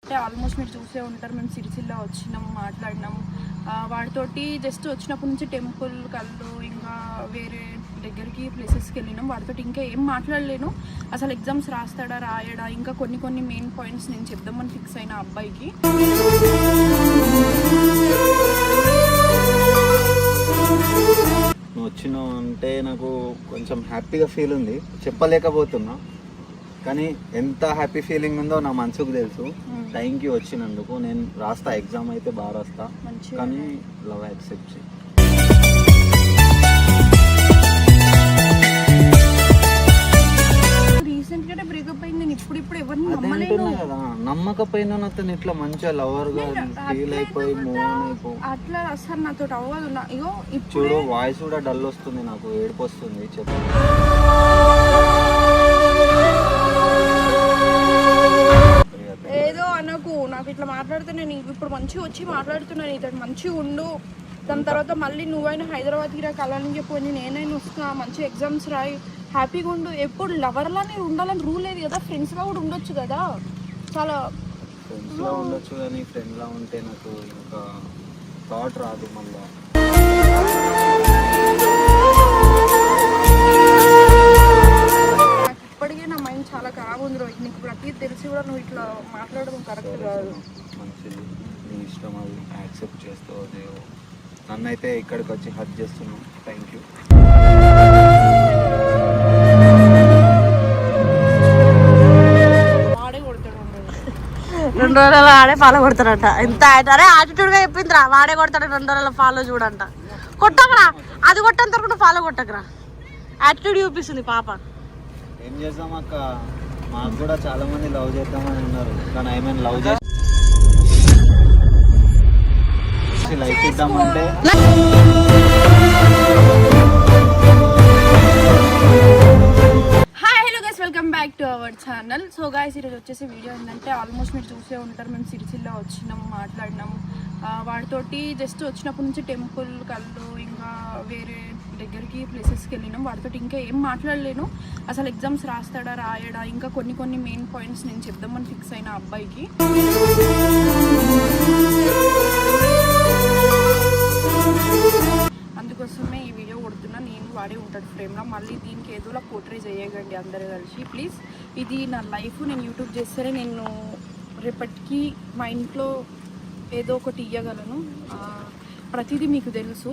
అంటే ఆల్మోస్ట్ మీరు చూసే ఉంటారు, మేము సిరిసిల్ల వచ్చినాం, మాట్లాడినాం వాడితోటి. జస్ట్ వచ్చినప్పటి నుంచి టెంపుల్ కళ్ళు ఇంకా వేరే దగ్గరికి ప్లేసెస్కి వెళ్ళినాం. వాడితోటి ఇంకా ఏం మాట్లాడలేను. అసలు ఎగ్జామ్స్ రాస్తాడా రాయడా ఇంకా కొన్ని మెయిన్ పాయింట్స్ నేను చెప్దామని ఫిక్స్ అయిన అబ్బాయికి. నువ్వు వచ్చినావు అంటే నాకు కొంచెం హ్యాపీగా ఫీల్ ఉంది, చెప్పలేకపోతున్నా. కానీ ఎంత హ్యాపీ ఫీలింగ్ ఉందో నా మనసుకు తెలుసు. టైంకి వచ్చినందుకు నేను రాస్తా, ఎగ్జామ్ అయితే బాగా రాస్తా, కానీ లవ్ యాక్సెప్ట్ చేయి. రీసెంట్గానే బ్రేకప్ అయింది. నేను ఇప్పుడు ఎవరిని నమ్మలేను కదా, నమ్మకపోయినా అతను ఇట్లా మంచిగా లవర్ గా ఫీల్ అయిపోయి మూవ్ అయిపోయి అట్లా అసలు నాతో అవ్వదు. ఇగో చూడు, వాయిస్ కూడా డల్ వస్తుంది, నాకు ఏడుపు వస్తుంది. చెప్పు, ఏదో అనకు. నాకు ఇట్లా మాట్లాడితే నేను ఇప్పుడు మంచిగా వచ్చి మాట్లాడుతున్నాను, ఇతడు మంచిగా ఉండు. దాని తర్వాత మళ్ళీ నువ్వైనా హైదరాబాద్కి రా, కళని చెప్పి నేనైనా వస్తున్నా, మంచి ఎగ్జామ్స్ రాయి, హ్యాపీగా ఉండు. ఎప్పుడు లవర్లానే ఉండాలని రూల్ లేదు కదా, ఫ్రెండ్స్గా కూడా ఉండొచ్చు కదా. చాలా ఫ్రెండ్స్లా ఉండొచ్చు, కానీ ఫ్రెండ్లా ఉంటే నాకు ఇంకా థాట్ రాదు మళ్ళీ. ఇప్పటికే నా మైండ్ చాలా ఖరాబ్ ఉంది రోజు. నీకు ప్రతి తెలిసి కూడా నువ్వు ఇట్లా మాట్లాడడం కరెక్ట్ కాదు. మంచిది, నీ ఇష్టం, అది యాక్సెప్ట్ చేస్తావు. దేవు నన్నైతే ఇక్కడికి వచ్చి హక్ చేస్తున్నావు. Thank you. వాడే కొడతాడు 2 రోజుల ఆడే ఫాలో కొడతాడంట. ఎంత అరే యాటిట్యూడ్ గా చెప్పిందిరా, వాడే కొడతాడు 2 రోజుల ఫాలో చూడంట. కొట్టకరా, అది కొట్టంత వరకు ఫాలో కొట్టకరా, యాటిట్యూడ్ చూపిస్తుంది పాప. ఏం చేద్దాం అక్క, మాకు కూడా చాలా మంది లవ్ చేద్దామని ఉన్నారు, కానీ ఐ మీన్ లవ్ చేసి లైఫ్ ఇద్దామంటే welcome back to our channel. So guys, ఈరోజు వచ్చేసి వీడియో ఏంటంటే ఆల్మోస్ట్ మీరు చూసే ఉంటారు, మేము సిరిసిల్ల వచ్చినాం, మాట్లాడినాం వాడితోటి. జస్ట్ వచ్చినప్పటి నుంచి టెంపుల్ కళ్ళు ఇంకా వేరే దగ్గరికి ప్లేసెస్కి వెళ్ళినాం. వాడితోటి ఇంకా ఏం మాట్లాడలేను. అసలు ఎగ్జామ్స్ రాస్తాడా రాయడా ఇంకా కొన్ని మెయిన్ పాయింట్స్ నేను చెప్దామని ఫిక్స్ అయిన అబ్బాయికి. అందుకోసమే ఈ వీడియో కొడుతున్నా. నేను వాడే ఉంటాడు ఫ్రేమ్లో, మళ్ళీ దీనికి ఏదోలా పోర్ట్రే చేయకండి అందరూ కలిసి ప్లీజ్. ఇది నా లైఫ్, నేను యూట్యూబ్ చేస్తేనే నేను రేపటికి మా ఇంట్లో ఏదో ఒకటి ఇవ్వగలను. ప్రతిదీ మీకు తెలుసు.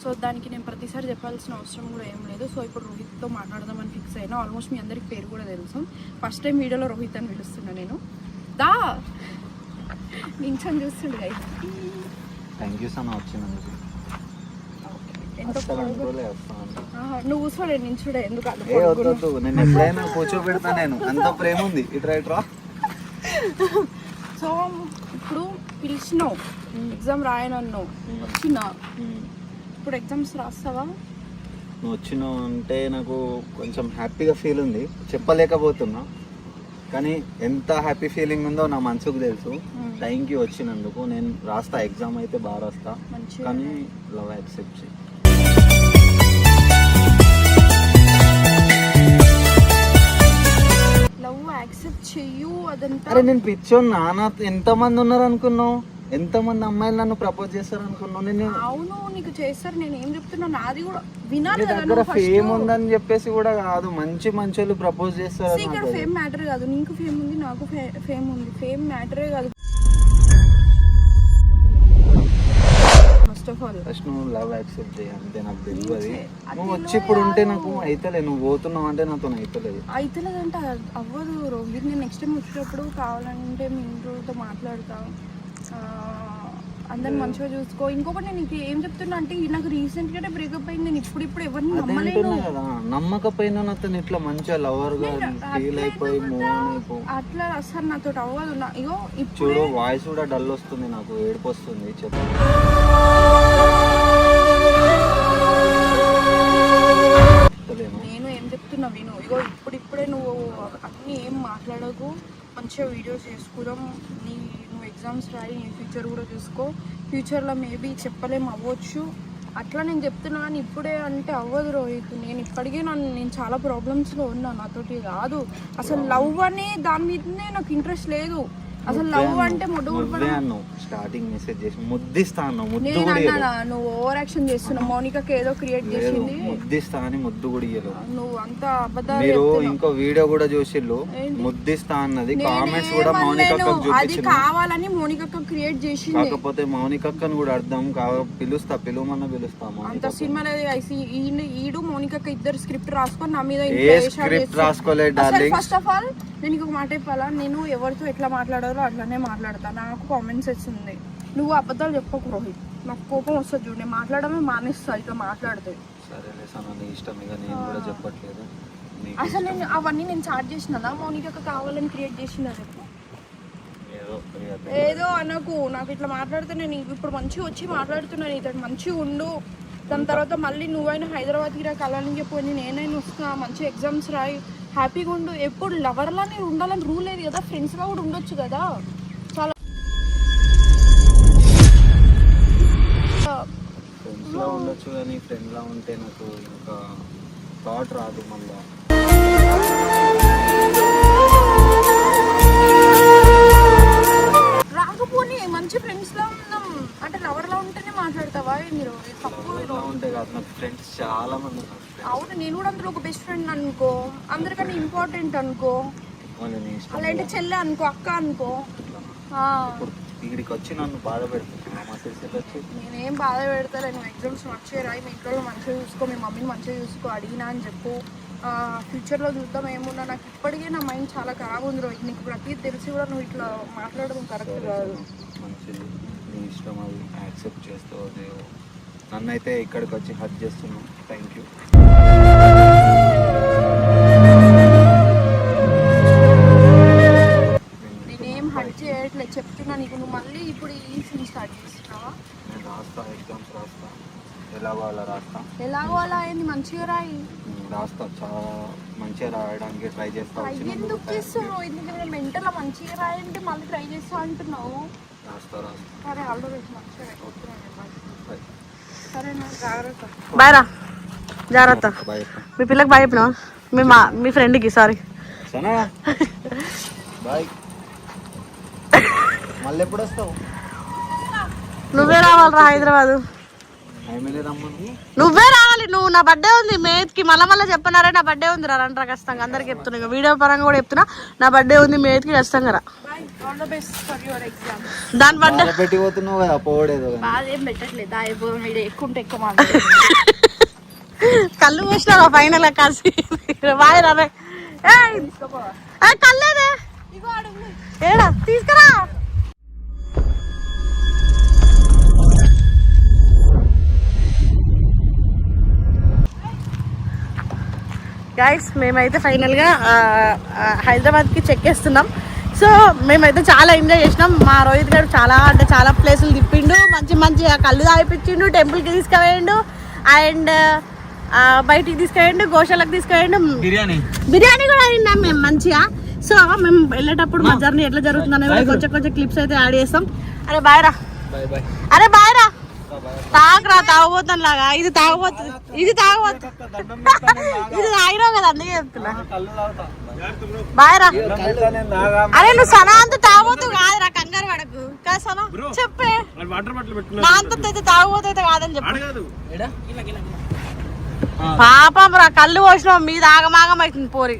సో దానికి నేను ప్రతిసారి చెప్పాల్సిన అవసరం కూడా ఏం లేదు. సో ఇప్పుడు రోహిత్తో మాట్లాడదామని ఫిక్స్ అయినా. ఆల్మోస్ట్ మీ అందరికి పేరు కూడా తెలుసు. ఫస్ట్ టైం వీడియోలో రోహిత్ అని పిలుస్తున్నా నేను. దా నించని చూస్తుండే. థ్యాంక్ యూ సార్ వచ్చినందుకు. నువ్వు కూర్చోడే, నించుడే ఎందుకు? నేను ఎప్పుడైనా కూర్చోబెడతా, నేను అంత ప్రేమ ఉంది. ఇటు రైట్ రా. సో ఇప్పుడు పిలిచినావు, ఎగ్జామ్ రాయనన్నావు, వచ్చినా. ఇప్పుడు ఎగ్జామ్స్ రాస్తావా? నువ్వు వచ్చినావు అంటే నాకు కొంచెం హ్యాపీగా ఫీల్ ఉంది, చెప్పలేకపోతున్నా. కానీ ఎంత హ్యాపీ ఫీలింగ్ ఉందో నా మనసుకు తెలుసు. టైంకి వచ్చినందుకు నేను రాస్తా, ఎగ్జామ్ అయితే బాగా రాస్తా, కానీ లవ్ యాక్సెప్ట్ చేయి. లవ్ యాక్సెప్ట్ చెయ్యు అదంతా. అరే నేను పిచ్చోన్నా, నా ఎంతమంది ఉన్నారు అనుకున్నావు? ఎంతమంది అమ్మాయిలు నన్ను ప్రపోజ్ చేస్తారు అనుకున్నావు? నేను అవును నీకు చేస్తారు, నేను ఏం చెప్తున్నా నాది కూడా వినాలి. దగ్గర ఫేమ్ ఉందని చెప్పేసి కూడా కాదు, మంచి వాళ్ళు ప్రపోజ్ చేస్తారు. ఇక్కడ ఫేమ్ మ్యాటర్ కాదు, నీకు ఫేమ్ ఉంది, నాకు ఫేమ్ ఉంది. ఫేమ్ మ్యాటరే కాదు. ఫస్ట్ ఆఫ్ ఆల్ ఫస్ట్ నువ్వు లవ్ యాక్సెప్ట్ చేయి అంతే. నాకు తెలియదు, నువ్వు వచ్చి ఇప్పుడు ఉంటే నాకు అయితలేదు, నువ్వు పోతున్నావు అంటే నాతో అయితలేదంటే అవ్వదు రోహిత్. నేను నెక్స్ట్ టైం వచ్చేటప్పుడు కావాలంటే మీ ఇంట్లో మాట్లాడతా, అందరిని మంచిగా చూసుకో. ఇంకొకటి నేను నీకు ఏం చెప్తున్నా అంటే, నాకు రీసెంట్ గానే బ్రేకప్ అయింది. నేను ఇప్పుడు ఎవరిని నమ్మలేను కదా, నమ్మకపోయినా అతను ఇట్లా మంచిగా లవర్ గా ఫీల్ అయిపోయి మూవ్ అయిపోయి అట్లా అసలు నాతో అవ్వదు. ఇగో చూడు, వాయిస్ కూడా డల్ వస్తుంది, నాకు ఏడుపు వస్తుంది. చెప్పు, నేను ఏం చెప్తున్నా విను. ఇగో ఇప్పుడిప్పుడే నువ్వు అన్నీ ఏం మాట్లాడకు, మంచిగా వీడియోస్ చేసుకుందాం. నువ్వు ఎగ్జామ్స్ రాయి, నీ ఫ్యూచర్ కూడా చూసుకో. ఫ్యూచర్లో మేబీ చెప్పలేం, అవ్వచ్చు. అట్లా నేను చెప్తున్నా, కానీ ఇప్పుడే అంటే అవ్వదు రోహిత్. నేను ఇప్పటికే నేను చాలా ప్రాబ్లమ్స్లో ఉన్నా, నాతోటి కాదు అసలు లవ్ అనే దాని మీదనే నాకు ఇంట్రెస్ట్ లేదు. అసలు లవ్ అంటే ముద్దే అన్నావు స్టార్టింగ్ మెసేజ్ చేసి ముద్దిస్తా అన్నావు. ముద్దు నేను కూడా అన్నానా నువ్వు ఓవర్ యాక్షన్ చేస్తున్నావు? మౌనికకి ఏదో క్రియేట్ చేసింది. ముద్దిస్తా అని ముద్దు కూడా ఇయ్యలేదు. నువ్వు అంత అబద్ధాలు మీరు చెప్తున్నావు. ఇంకో వీడియో కూడా చూసిళ్ళు ముద్దిస్తా అన్నది. కామెంట్స్ కూడా మౌనికక్కకు అది చూపించిన. కావాలని మౌనికక్క క్రియేట్ చేసింది. కాకపోతే మౌనికక్కను కూడా అర్థం పిలుస్తామన్న పిలుస్తాము. అంత సినిమా లేదు. ఈడు మౌనికక్క ఇద్దరు స్క్రిప్ట్ రాసుకొని నా మీద ఏ స్క్రిప్ట్ రాసుకోలేదు డార్లింగ్. ఫస్ట్ ఆఫ్ ఆల్ నేను ఇంకొక మాట చెప్పాలా, నేను ఎవరితో ఎట్లా మాట్లాడాలో అట్లానే మాట్లాడతా. నాకు కామెంట్ సెన్స్ ఉంది. నువ్వు అబద్ధాలు చెప్పకు రోహిత్, నాకు కోపం వస్తుంది చూడు. నేను మాట్లాడమే మానేస్తా ఇట్లా మాట్లాడితే. సరేలే సనా, నీ ఇష్టం. ఇక నేను కూడా చెప్పట్లేదు. అసలు నేను అవన్నీ నేను చాట్ చేసినా మౌనికక్క కావాలని క్రియేట్ చేసినా చెప్పు. ఏదో అనకు. నాకు ఇట్లా మాట్లాడితే నేను ఇప్పుడు మంచిగా వచ్చి మాట్లాడుతున్నాను, ఇతడు మంచిగా ఉండు. దాని తర్వాత మళ్ళీ నువ్వైనా హైదరాబాద్కి రా కలాలని చెప్పి నేనైనా వస్తున్నా, మంచి ఎగ్జామ్స్ రాయి, హ్యాపీగా ఉండు. ఎప్పుడు లవర్లా నేను ఉండాలని రూల్ లేదు కదా, ఫ్రెండ్స్గా కూడా ఉండొచ్చు కదా. చాలా ఫ్రెండ్స్లా ఉండొచ్చు కానీ ఫ్రెండ్లా ఉంటే నాకు ఇంకా థాట్ రాదు మళ్ళీ. రాకపోని మంచి ఫ్రెండ్స్ లా ఉన్నాం అంటే లవర్ లా ఉంటేనే మాట్లాడతావా మీరు? తప్పు ఉంటే కాదు, నాకు ఫ్రెండ్స్ చాలా మంది ఉన్నారు. అవును, నేను కూడా అందులో ఒక బెస్ట్ ఫ్రెండ్ అనుకో, అందరికన్నా ఇంపార్టెంట్ అనుకో, అలాంటి చెల్లె అనుకో, అక్క అనుకో. ఇక్కడికి వచ్చి నన్ను బాధ పెడుతున్నా మా సిస్టర్ వచ్చి. నేనేం బాధ పెడతాను, నువ్వు ఎగ్జామ్స్ మంచిగా రాయి, మీ ఇంట్లో మంచిగా చూసుకో, మీ మమ్మీని మంచిగా చూసుకో, అడిగినా అని చెప్పు. ఫ్యూచర్లో చూద్దాం ఏమున్నా. నాకు ఇప్పటికే నా మైండ్ చాలా ఖరాబ్ ఉంది రోజు. నీకు ప్రతి తెలిసి కూడా నువ్వు ఇట్లా మాట్లాడడం కరెక్ట్ కాదు. మంచిది, నీ ఇష్టం, అది యాక్సెప్ట్ చేస్తావు. దేవు నన్ను అయితే ఇక్కడికి వచ్చి హర్ట్ చేస్తున్నావు. Thank you. నేనేం హర్ట్ చేయట్లేదు చెప్తున్నా నీకు. నువ్వు మళ్ళీ ఇప్పుడు ఈ సీన్ స్టార్ట్ చేస్తున్నావా? నేను రాస్తా, ఎగ్జామ్స్ రాస్తా, ఎలాగో అలా రాస్తా. ఎలాగో అలా అయింది, మంచిగా రాయి. రాస్తా, చాలా మంచిగా రాయడానికి ట్రై చేస్తా. ఎందుకు చేస్తున్నావు? ఎందుకంటే మెంటల్ మంచిగా రాయంటే మళ్ళీ ట్రై చేస్తా అంటున్నావు. రాస్తా రాస్తా. సరే ఆల్రెడీ మంచిగా సరేనా, జాగ్రత్త. బాయ్ రా, జాగ్రత్త. మీ పిల్లకి బాయ్ చెప్పినా? మీ ఫ్రెండ్కి సారీ. సనా బాయ్. మళ్ళీ ఎప్పుడు వస్తావు? నువ్వే రావాలిరా హైదరాబాద్. నువ్వే రావాలి. నువ్వు నా బర్త్డే ఉంది మేత్కి. మళ్ళీ చెప్పన్నారా నా బర్త్డే ఉంది రంటారా ఖచ్చితంగా. అందరికి చెప్తున్నా, ఇక వీడియో పరంగా కూడా చెప్తున్నా. నా బర్త్డే ఉంది మేత్కి ఖచ్చితంగా రా. దాని బర్త్డే పెట్టిపోతున్నావు కదా, పోవడేదో ఏం పెట్టట్లేదు. ఎక్కువ ఎక్కువ కళ్ళు పోసినా ఫైనల్ కాసి బాయ్ రా. కల్లేదే ఏడా తీసుకురా. గైస్ మేమైతే ఫైనల్గా హైదరాబాద్కి చెక్ చేస్తున్నాం. సో మేమైతే చాలా ఎంజాయ్ చేసినాం. మా రోహిత్ గారు చాలా అంటే చాలా ప్లేసులు తిప్పిండు, మంచి మంచి కళ్ళు తాగిపించిండు, టెంపుల్కి తీసుకుపోయిండు, అండ్ బయటికి తీసుకెళ్ళండి, గోశాలకు తీసుకెళ్ళండి, బిర్యానీ కూడా తిన్నాం మేము మంచిగా. సో మేము వెళ్ళేటప్పుడు మా జర్నీ ఎట్లా జరుగుతుంది అనేది కొంచెం కొంచెం క్లిప్స్ అయితే యాడ్ చేస్తాం. అరే బాయ్ రా, అరే బాయ్ రా. తాగరా, తాగబోతాను లాగా. ఇది తాగబోతుంది, ఇది తాగబోతుంది, ఇది తాగినావు కదా అందుకే చెప్తున్నా. బాయ్ రా. అరే నువ్వు సనా అంత తాగబోతావు కాదురా, కంగారు పడకు కదా సనా. చెప్పే నా అంత అయితే తాగబోతే కాదని చెప్పు. పాపం రా, కళ్ళు పోసినావు మీద ఆగమాగం అవుతుంది పోరి.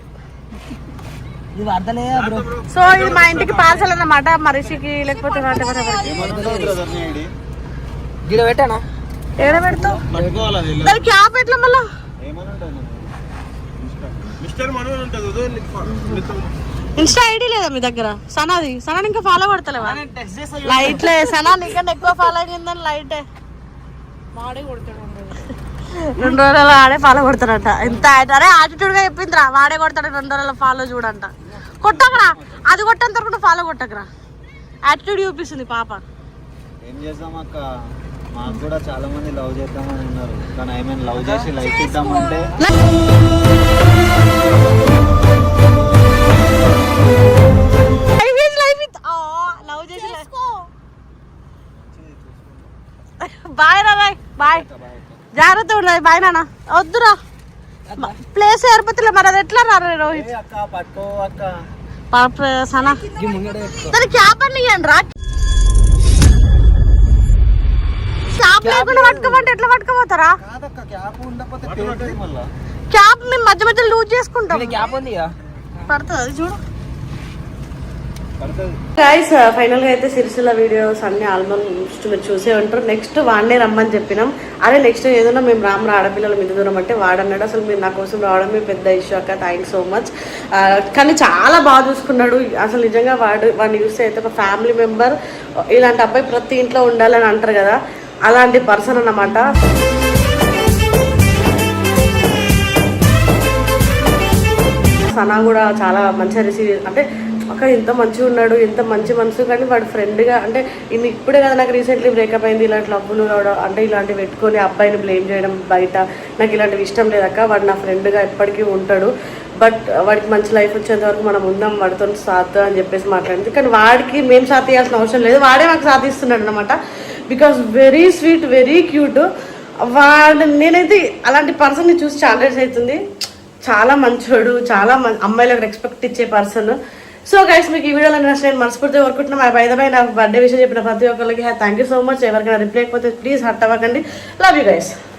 సో ఇది మా ఇంటికి పార్సల్ అన్నమాట, మా రిషికి లేకపోతే పెట్టానా ఏడ పెడతావు దానికి క్యాప్ ఎట్లా మళ్ళా? ఇన్స్టా ఐడి లేదా మీ దగ్గర? సనాది సనా ఇంకా ఫాలో పడతలేవా? లైట్లే సనా నీకన్నా ఎక్కువ ఫాలో అయిందని లైటే. వాడే కొడతాడు 2 రోజులు ఆడే ఫాలో కొడతాడంట. ఎంత అరే యాటిట్యూడ్ గా చెప్పిందిరా, వాడే కొడతాడు 2 రోజుల ఫాలో చూడంట. కొట్టకరా, అది కొట్టేంత వరకు ఫాలో కొట్టకరా. యాటిట్యూడ్ చూపిస్తుంది పాప. ఏం చేద్దాం అక్క, మాకు కూడా చాలా మంది లవ్ చేద్దామని ఉన్నారు, కానీ ఐ మీన్ లవ్ చేసి లైఫ్ ఇద్దామంటే లవ్ చేసి బాయ్ రా, బాయ్ బాయ్, జాగ్రత్త ఉండదు. బాయ్ నాన్న. వద్దురా, ప్లేస్ ఏర్పతలే మరి, అది ఎట్లా రా రోహిత్? సనా దాని క్యాప్ అని ఇవ్వండి రా. క్యాప్ లేకుండా పట్టుకోమంటే ఎట్లా పట్టుకోపోతారా? క్యాప్ మేము మధ్య మధ్య లూజ్ చేసుకుంటాం. పడుతుంది అది చూడు. గైస్ ఫైనల్ గా అయితే సిరిసిల్ల వీడియోస్ అన్ని ఆల్మోస్ట్ మీరు చూసే ఉంటారు. నెక్స్ట్ వాడినే రమ్మని చెప్పినాం. అదే నెక్స్ట్ ఏదైనా మేము రామ్ ఆడపిల్లలు మీద దూరం అంటే వాడన్నాడు. అసలు మీరు నా కోసం రావడమే పెద్ద ఇష్యూ అక్క, థ్యాంక్స్ సో మచ్. కానీ చాలా బాగా చూసుకున్నాడు. అసలు నిజంగా వాడిని చూస్తే అయితే ఒక ఫ్యామిలీ మెంబర్, ఇలాంటి అబ్బాయి ప్రతి ఇంట్లో ఉండాలని అంటారు కదా, అలాంటి పర్సన్ అన్నమాట. సనా కూడా చాలా మంచిగా రిసీవ్, అంటే అక్క ఎంత మంచిగా ఉన్నాడు, ఎంత మంచి మనసు. కానీ వాడు ఫ్రెండ్గా, అంటే ఇప్పుడే కదా నాకు రీసెంట్లీ బ్రేకప్ అయింది, ఇలాంటి లవ్వులు అంటే ఇలాంటివి పెట్టుకొని అబ్బాయిని బ్లేమ్ చేయడం బయట, నాకు ఇలాంటివి ఇష్టం లేదక్క. వాడు నా ఫ్రెండ్గా ఎప్పటికీ ఉంటాడు, బట్ వాడికి మంచి లైఫ్ వచ్చేంత వరకు మనం ఉందాం, వాడితో సాత్ అని చెప్పేసి మాట్లాడింది. కానీ వాడికి మేము సాత్ ఇవ్వాల్సిన అవసరం లేదు, వాడే మాకు సాత్ ఇస్తున్నాడు అనమాట. Because very sweet, very cute వాడు. నేనైతే అలాంటి పర్సన్ని చూసి చాలా డేస్ అవుతుంది. చాలా మంచోడు, చాలా అమ్మాయిలకు రెస్పెక్ట్ ఇచ్చే పర్సన్. సో గైస్ మీకు ఈ వీడియోలో నేను మనస్ఫూర్తిగా కోరుకుంటున్నా. బై ద బై నాకు బర్త్డే విషయం చెప్పిన ప్రతి ఒక్కరికి థ్యాంక్ యూ సో మచ్. ఎవరికైనా రిప్లై అయిపోతే ప్లీజ్ హర్ట్ అవ్వకండి. Love you guys.